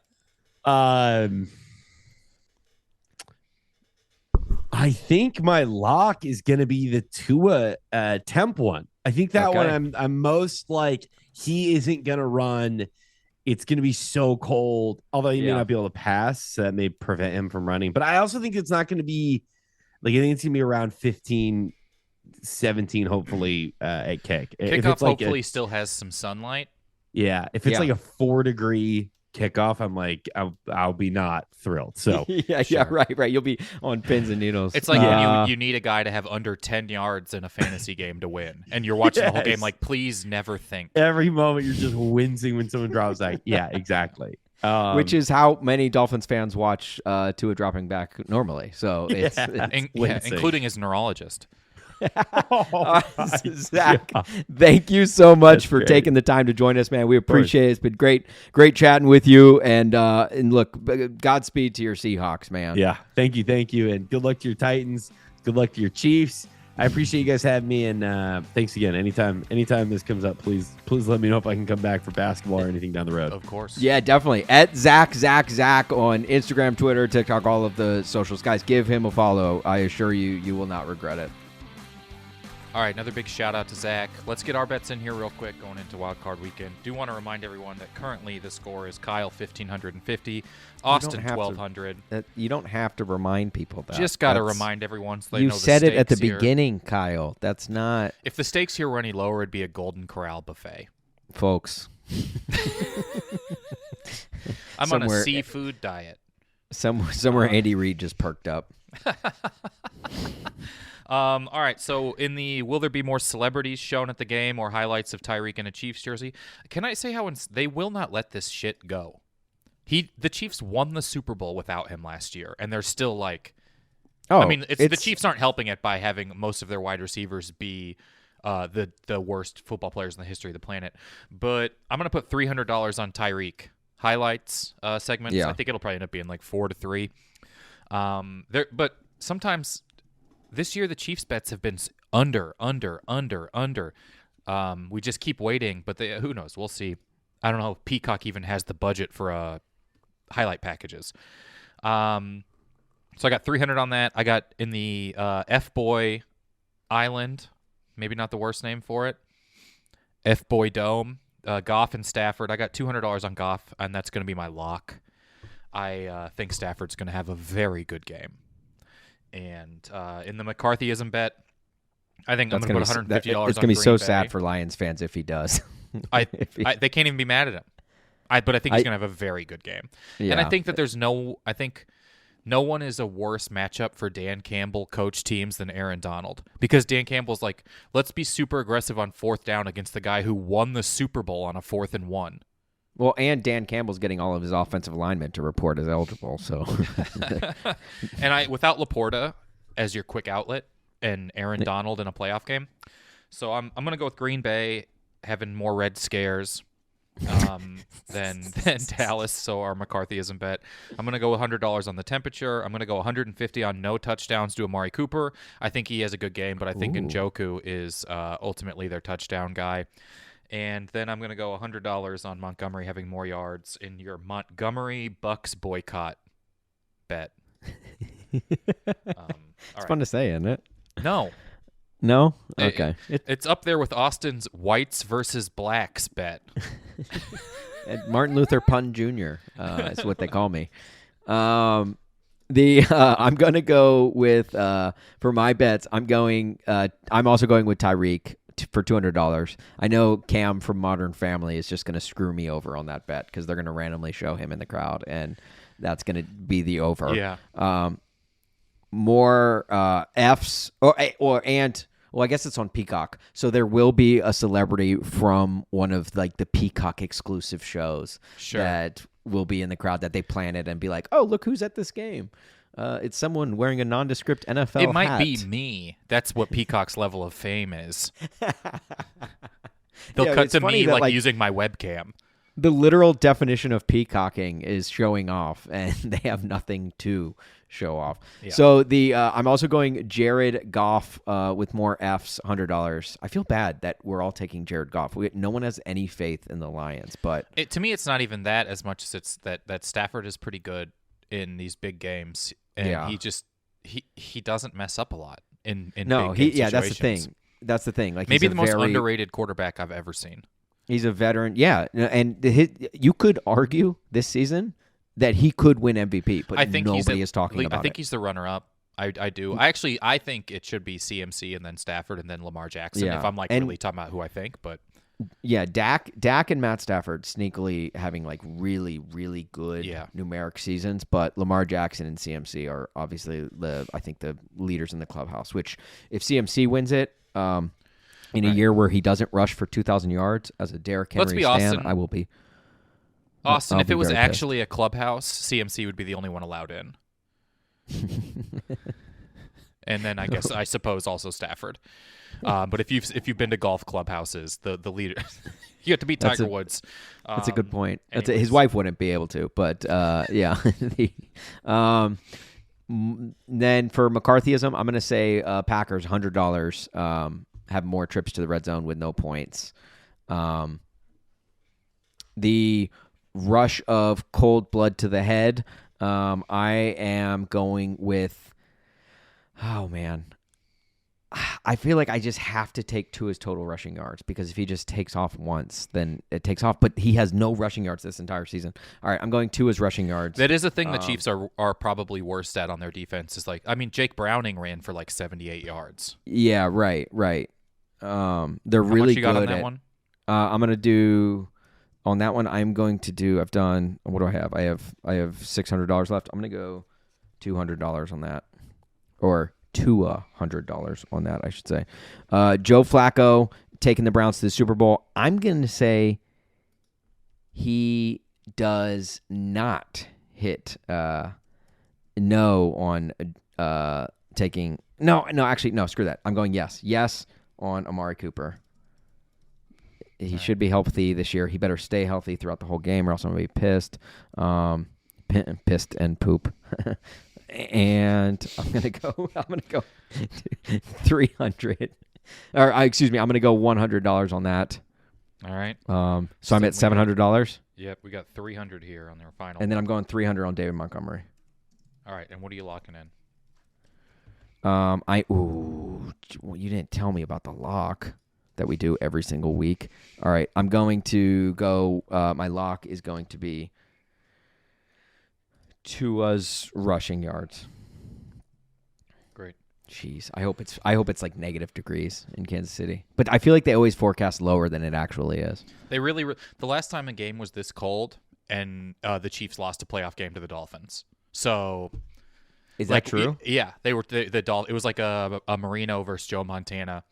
I think my lock is going to be the Tua temp one. I think that one I'm most like he isn't going to run. It's going to be so cold, although he may not be able to pass. So that may prevent him from running. But I also think it's not going to be like I think it's going to be around 15, 17, hopefully at kick. Kickoff hopefully still has some sunlight. Yeah, if it's like a 4-degree kickoff, I'm like I'll be not thrilled. So right. You'll be on pins and needles. It's like when you need a guy to have under 10 yards in a fantasy game to win, and you're watching the whole game like, please never think. Every moment you're just wincing when someone drops back. Yeah, exactly. Which is how many Dolphins fans watch Tua dropping back normally. So it's including his neurologist. Zach, thank you so much for taking the time to join us, man. We appreciate it. It's been great chatting with you. And look, Godspeed to your Seahawks, man. Yeah, thank you, and good luck to your Titans. Good luck to your Chiefs. I appreciate you guys having me, and thanks again. Anytime this comes up, please let me know if I can come back for basketball or anything down the road. Of course. Yeah, definitely. At Zach on Instagram, Twitter, TikTok, all of the socials. Guys, give him a follow. I assure you, you will not regret it. All right, another big shout out to Zach. Let's get our bets in here real quick going into Wildcard weekend. Do want to remind everyone that currently the score is Kyle 1,550, Austin 1,200. You don't have to remind people that. Just got to remind everyone so they know the stakes. You said it at the beginning, Kyle. That's not. If the stakes here were any lower, it'd be a Golden Corral buffet. Folks. I'm on a seafood diet. Somewhere Andy Reid just perked up. All right, so in the will there be more celebrities shown at the game or highlights of Tyreek in a Chiefs jersey? Can I say how they will not let this shit go? The Chiefs won the Super Bowl without him last year, and they're still like, I mean, the Chiefs aren't helping it by having most of their wide receivers be the worst football players in the history of the planet. But I'm gonna put $300 on Tyreek highlights segments. I think it'll probably end up being like 4-3. But sometimes. This year, the Chiefs' bets have been under. We just keep waiting, but who knows? We'll see. I don't know if Peacock even has the budget for highlight packages. So I got 300 on that. I got in the F-Boy Island, maybe not the worst name for it, F-Boy Dome, Goff and Stafford. I got $200 on Goff, and that's going to be my lock. I think Stafford's going to have a very good game. And in the McCarthyism bet, I think I'm going to put $150 on Green Bay. It's going to be so sad for Lions fans if he does. They can't even be mad at him. But I think he's going to have a very good game. Yeah. And I think that I think no one is a worse matchup for Dan Campbell coach teams than Aaron Donald. Because Dan Campbell's like, let's be super aggressive on 4th down against the guy who won the Super Bowl on a 4th and 1. Well, and Dan Campbell's getting all of his offensive linemen to report as eligible. So, and without Laporta as your quick outlet and Aaron Donald in a playoff game, so I'm gonna go with Green Bay having more red scares than Dallas. So our McCarthyism bet. I'm gonna go $100 on the temperature. I'm gonna go 150 on no touchdowns to Amari Cooper. I think he has a good game, but I think Njoku is ultimately their touchdown guy. And then I'm going to go $100 on Montgomery having more yards in your Montgomery Bucks boycott bet. It's fun to say, isn't it? No. No? Okay. It's up there with Austin's whites versus blacks bet. And Martin Luther Pun Jr. Is what they call me. I'm going to go with, for my bets, I'm also going with Tyreek for $200. I know Cam from Modern Family is just going to screw me over on that bet because they're going to randomly show him in the crowd, and that's going to be the over. Yeah. More Fs I guess it's on Peacock. So there will be a celebrity from one of like the Peacock exclusive shows that will be in the crowd that they planted and be like, oh, look who's at this game. It's someone wearing a nondescript NFL hat. It might be me. That's what Peacock's level of fame is. They'll cut to me like using my webcam. The literal definition of peacocking is showing off, and they have nothing to show off. Yeah. So I'm also going Jared Goff with more Fs, $100. I feel bad that we're all taking Jared Goff. No one has any faith in the Lions, but to me, it's not even that as much as it's that Stafford is pretty good in these big games, and he doesn't mess up a lot in No, big game that's the situations. thing. That's the thing. Like Maybe he's the most very, underrated quarterback I've ever seen. He's a veteran. Yeah, and you could argue this season that he could win MVP, but I think nobody is talking about I think it. he's the runner-up. I do. I think it should be CMC and then Stafford and then Lamar Jackson. Yeah. If I'm really talking about who I think, but yeah, Dak and Matt Stafford sneakily having like really, really good numeric seasons, but Lamar Jackson and CMC are obviously I think the leaders in the clubhouse. Which if CMC wins it, in a year where he doesn't rush for 2,000 yards as a Derrick Henry fan, I will be. Austin, if it was very actually a clubhouse, CMC would be the only one allowed in. And then I suppose also Stafford. But if you've been to golf clubhouses, the leader you have to beat Tiger Woods. That's a good point. His wife wouldn't be able to, but yeah. Then for McCarthyism, I'm going to say Packers $100 have more trips to the red zone with no points. The rush of cold blood to the head. I am going with. Oh man, I feel like I just have to take Tua's total rushing yards because if he just takes off once, then it takes off. But he has no rushing yards this entire season. All right, I'm going Tua's rushing yards. That is a thing the Chiefs are probably worst at on their defense. Is Jake Browning ran for 78 yards. Yeah, right. They're How really much you got good on that at. one? I'm gonna do on that one. I'm going to do. I've done. What do I have? I have $600 left. I'm gonna go $200 on that, or $200 on that, I should say. Joe Flacco taking the Browns to the Super Bowl. I'm gonna say he does not hit no on taking. No, actually, no. Screw that. I'm going yes on Amari Cooper. He should be healthy this year. He better stay healthy throughout the whole game, or else I'm gonna be pissed. Pissed and poop. And I'm gonna go 300. Or excuse me, I'm gonna go $100 on that. All right. So I'm at $700. Yep, we got 300 here on their final. And then I'm going 300 on David Montgomery. All right, and what are you locking in? You didn't tell me about the lock that we do every single week. All right, I'm going to go. My lock is going to be Tua's rushing yards. Great. Jeez, I hope it's like negative degrees in Kansas City, but I feel like they always forecast lower than it actually is. They really the last time a game was this cold, and the Chiefs lost a playoff game to the Dolphins. So. Is that true? Yeah, they were the Dolphins. It was like a Marino versus Joe Montana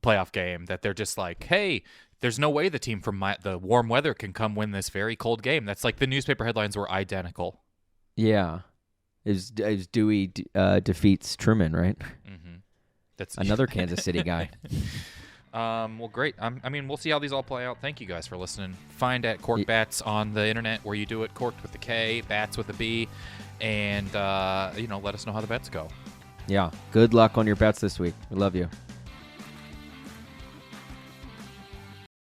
playoff game that they're just like, hey, there's no way the team from the warm weather can come win this very cold game. That's like the newspaper headlines were identical. Yeah, is Dewey defeats Truman, right? Mm-hmm. That's another Kansas City guy. Well, great. I mean, we'll see how these all play out. Thank you guys for listening. Find at Korked Bats on the internet where you do it. Korked with the K, Bats with a B, and let us know how the bets go. Yeah. Good luck on your bets this week. We love you.